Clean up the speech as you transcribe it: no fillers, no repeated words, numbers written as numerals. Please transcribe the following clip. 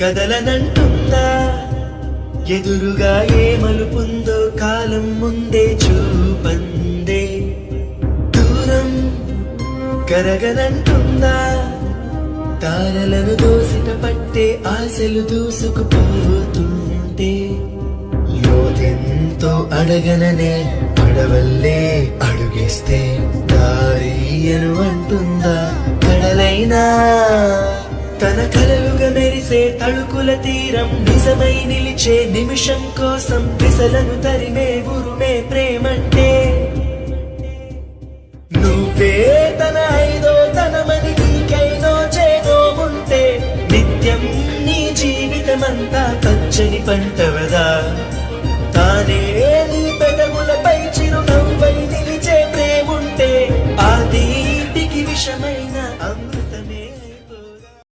కదలనంటుందా ఎదురుగా ఏ మలుపుందో కాలం ముందే చూపందే దూరం కరగనంటుందా తారలను దోసిట పట్టే ఆశలు దూసుకుపోతుంటే లోతెంతో అడగననే అడవల్లే అడుగేస్తే దారియను అంటుందా కడలైనా తన కలలుగా మెరిసే తళుకుల తీరం నిజమై నిలిచే నిమిషం కోసం పిసలను తరిమే గురుమే ప్రేమంటే నువ్వే తన ఐదో తనమని నీకైనో చేదో ఉంటే నిత్యం నీ జీవితమంతా పచ్చని పంట